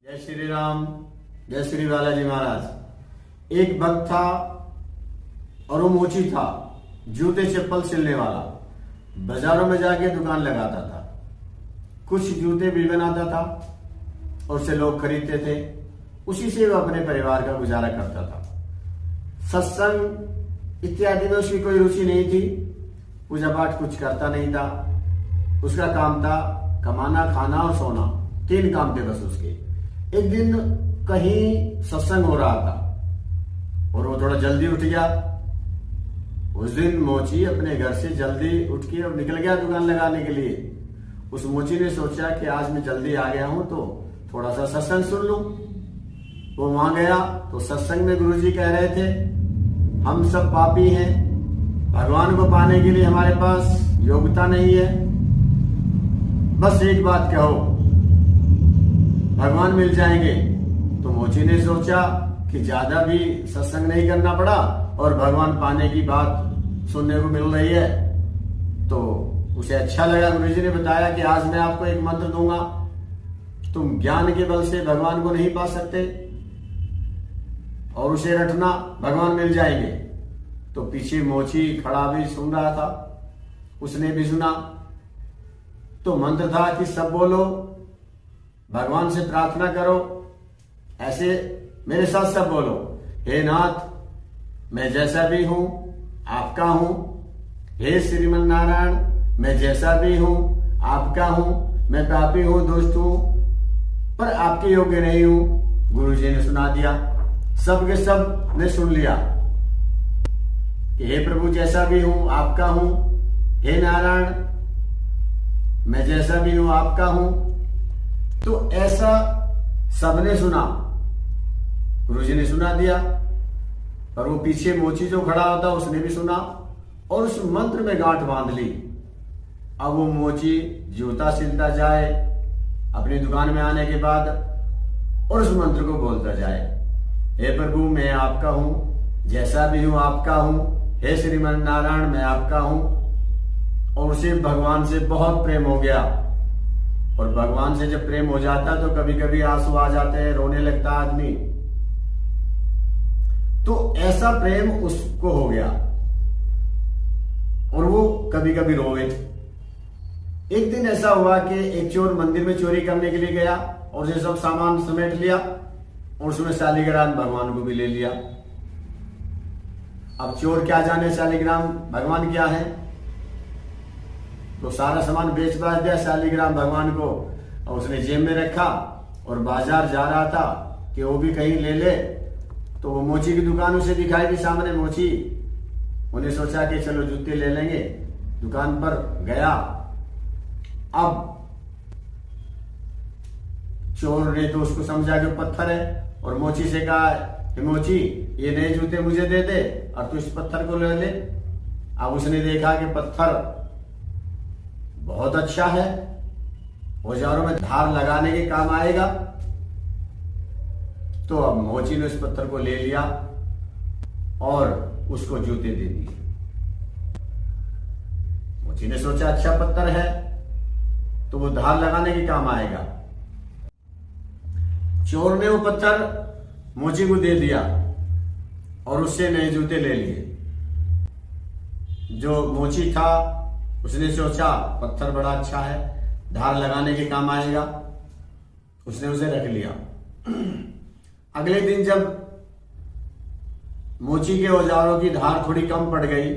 जय श्री राम, जय श्री बालाजी महाराज। एक भक्त था और वो मोची था, जूते चप्पल सिलने वाला। बाजारों में जाके दुकान लगाता था, कुछ जूते भी बनाता था और उससे लोग खरीदते थे। उसी से वो अपने परिवार का गुजारा करता था। सत्संग इत्यादि में उसकी कोई रुचि नहीं थी। पूजा पाठ कुछ करता नहीं था। उसका काम था कमाना, खाना और सोना, 3 काम थे बस उसके। एक दिन कहीं सत्संग हो रहा था और वो थोड़ा जल्दी उठ गया। उस दिन मोची अपने घर से जल्दी उठ के और निकल गया दुकान लगाने के लिए। उस मोची ने सोचा कि आज मैं जल्दी आ गया हूं तो थोड़ा सा सत्संग सुन लूं। वो वहां गया तो सत्संग में गुरुजी कह रहे थे, हम सब पापी हैं, भगवान को पाने के लिए हमारे पास योग्यता नहीं है। बस एक बात कहो, भगवान मिल जाएंगे। तो मोची ने सोचा कि ज्यादा भी सत्संग नहीं करना पड़ा और भगवान पाने की बात सुनने को मिल रही है। तो उसे अच्छा लगा। गुरुजी ने बताया कि आज मैं आपको एक मंत्र दूंगा, तुम ज्ञान के बल से भगवान को नहीं पा सकते और उसे रटना, भगवान मिल जाएंगे। तो पीछे मोची खड़ा भी सुन रहा था, उसने भी सुना। तो मंत्र था कि सब बोलो, भगवान से प्रार्थना करो। ऐसे मेरे साथ सब बोलो, हे नाथ, मैं जैसा भी हूं आपका हूं। हे श्रीमन नारायण, मैं जैसा भी हूं आपका हूं। मैं पापी हूं, दुष्ट हूं, पर आपके योग्य नहीं हूं। गुरुजी ने सुना दिया, सब के सब ने सुन लिया कि हे प्रभु, जैसा भी हूं आपका हूं। हे नारायण, मैं जैसा भी हूं आपका हूं। तो ऐसा सबने सुना, गुरुजी ने सुना दिया। पर वो पीछे मोची जो खड़ा होता उसने भी सुना और उस मंत्र में गांठ बांध ली। अब वो मोची जूता सिलता जाए अपनी दुकान में आने के बाद और उस मंत्र को बोलता जाए, हे प्रभु, मैं आपका हूं, जैसा भी हूं आपका हूं। हे श्रीमन नारायण, मैं आपका हूं। और उसे भगवान से बहुत प्रेम हो गया। और भगवान से जब प्रेम हो जाता तो कभी कभी आंसू आ जाते हैं, रोने लगता आदमी। तो ऐसा प्रेम उसको हो गया और वो कभी कभी रोवे। एक दिन ऐसा हुआ कि एक चोर मंदिर में चोरी करने के लिए गया और ये सब सामान समेट लिया और उसमें शालिग्राम भगवान को भी ले लिया। अब चोर क्या जाने शालिग्राम भगवान क्या है, तो सारा सामान बेच बाच दिया शालिग्राम भगवान को और उसने जेब में रखा और बाजार जा रहा था कि वो भी कहीं ले ले। तो वो मोची की दुकान उसे दिखाई दी सामने। मोची उन्हें सोचा कि चलो जूते ले लेंगे, दुकान पर गया। अब चोर ने तो उसको समझा कि पत्थर है और मोची से कहा, कि मोची, ये नए जूते मुझे दे दे और तू इस पत्थर को ले ले। अब उसने देखा कि पत्थर बहुत अच्छा है, औजारों में धार लगाने के काम आएगा। तो अब मोची ने उस पत्थर को ले लिया और उसको जूते दे दिए। मोची ने सोचा अच्छा पत्थर है तो वो धार लगाने के काम आएगा। चोर ने वो पत्थर मोची को दे दिया और उससे नए जूते ले लिए। जो मोची था उसने सोचा पत्थर बड़ा अच्छा है, धार लगाने के काम आएगा, उसने उसे रख लिया। अगले दिन जब मोची के औजारों की धार थोड़ी कम पड़ गई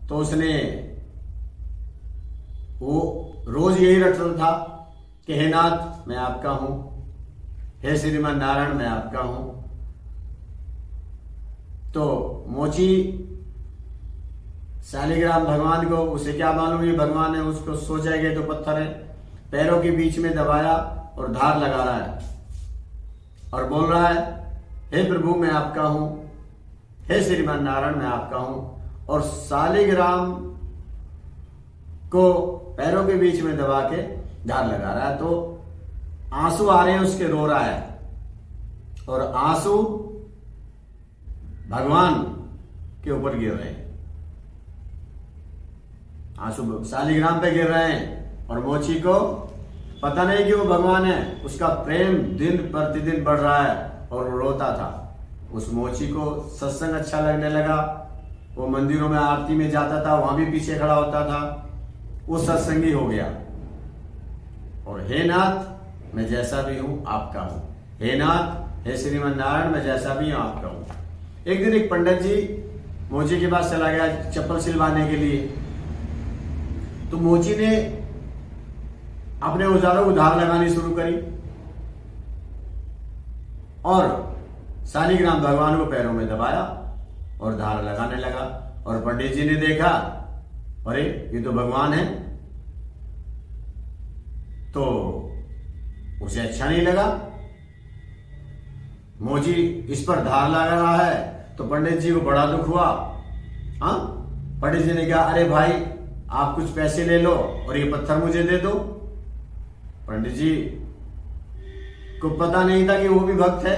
तो उसने, वो रोज यही रटता था कि हे नाथ, मैं आपका हूं। हे श्रीमान नारायण, मैं आपका हूं। तो मोची शालिग्राम भगवान को, उसे क्या मालूम ये भगवान है, उसको सोचा गया तो पत्थर है, पैरों के बीच में दबाया और धार लगा रहा है और बोल रहा है, हे प्रभु, मैं आपका हूं। हे श्रीमान नारायण, मैं आपका हूं। और शालिग्राम को पैरों के बीच में दबा के धार लगा रहा है। तो आंसू आ रहे हैं उसके, रो रहा है और आंसू भगवान के ऊपर गिर रहे हैं। आंसू शालिग्राम पे गिर रहे हैं और मोची को पता नहीं कि वो भगवान है। उसका प्रेम दिन प्रतिदिन बढ़ रहा है और वो रोता था। उस मोची को सत्संग अच्छा लगने लगा। वो मंदिरों में आरती में जाता था, वहां भी पीछे खड़ा होता था। वो सत्संगी हो गया। और हे नाथ, मैं जैसा भी हूं आपका हूं। हे नाथ, हे श्रीमन नारायण, मैं जैसा भी हूं आपका हूं। एक दिन एक पंडित जी मोची के पास चला गया चप्पल सिलवाने के लिए। तो मोची ने अपने औजारों को धार लगानी शुरू करी और शालिग्राम भगवान को पैरों में दबाया और धार लगाने लगा। और पंडित जी ने देखा, अरे ये तो भगवान है। तो उसे अच्छा नहीं लगा। मोची इस पर धार लगा रहा है तो पंडित जी को बड़ा दुख हुआ। हाँ, पंडित जी ने कहा, अरे भाई आप कुछ पैसे ले लो और ये पत्थर मुझे दे दो। पंडित जी को पता नहीं था कि वो भी भक्त है।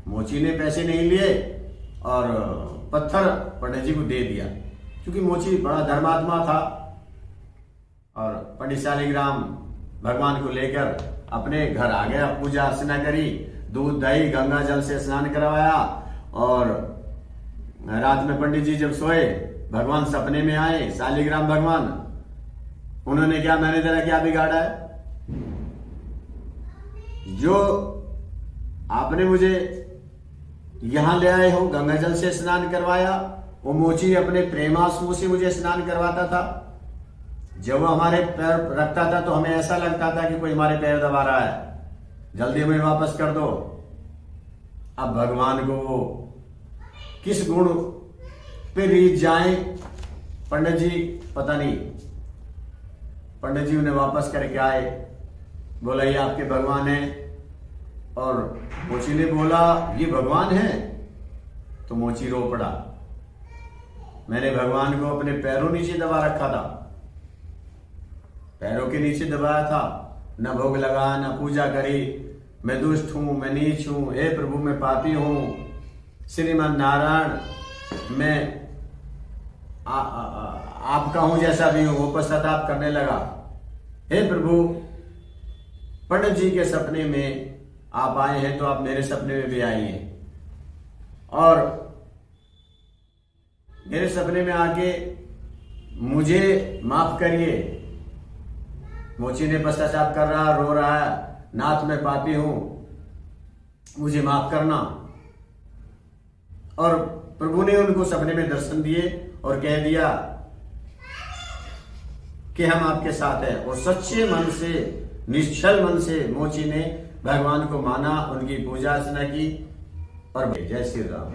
मोची ने पैसे नहीं लिए और पत्थर पंडित जी को दे दिया, क्योंकि मोची बड़ा धर्मात्मा था। और पंडित शालिग्राम भगवान को लेकर अपने घर आ गया। पूजा अर्चना करी, दूध दही गंगा जल से स्नान करवाया। और रात में पंडित जी जब सोए, भगवान सपने में आए, शालिग्राम भगवान। उन्होंने क्या, मैंने तेरा क्या बिगाड़ा है? जो आपने मुझे यहां ले आए हो, गंगा जल से स्नान करवाया। वो मोची अपने प्रेमाश्रु से मुझे स्नान करवाता था। जब वो हमारे पैर रखता था तो हमें ऐसा लगता था कि कोई हमारे पैर दबा रहा है, जल्दी हमें वापस कर दो। अब भगवान को वो किस गुण पे रीझ जाए, पंडित जी पता नहीं। पंडित जी उन्हें वापस करके आए, बोला ये आपके भगवान है। और मोची ने बोला ये भगवान है। तो मोची रो पड़ा, मैंने भगवान को अपने पैरों नीचे दबा रखा था, पैरों के नीचे दबाया था, न भोग लगा न पूजा करी। मैं दुष्ट हूं, मैं नीच हूं, हे प्रभु मैं पापी हूं। श्रीमान नारायण मैं आपका हूं जैसा भी हूं। वो पश्चाताप करने लगा। हे प्रभु, पंडित जी के सपने में आप आए हैं तो आप मेरे सपने में भी आइए और मेरे सपने में आके मुझे माफ करिए। मोची ने पश्चाताप कर रहा, रो रहा है, नाथ मैं पापी हूं, मुझे माफ करना। और प्रभु ने उनको सपने में दर्शन दिए और कह दिया कि हम आपके साथ हैं। और सच्चे मन से, निश्चल मन से मोची ने भगवान को माना, उनकी पूजा अर्चना की और जय श्री राम।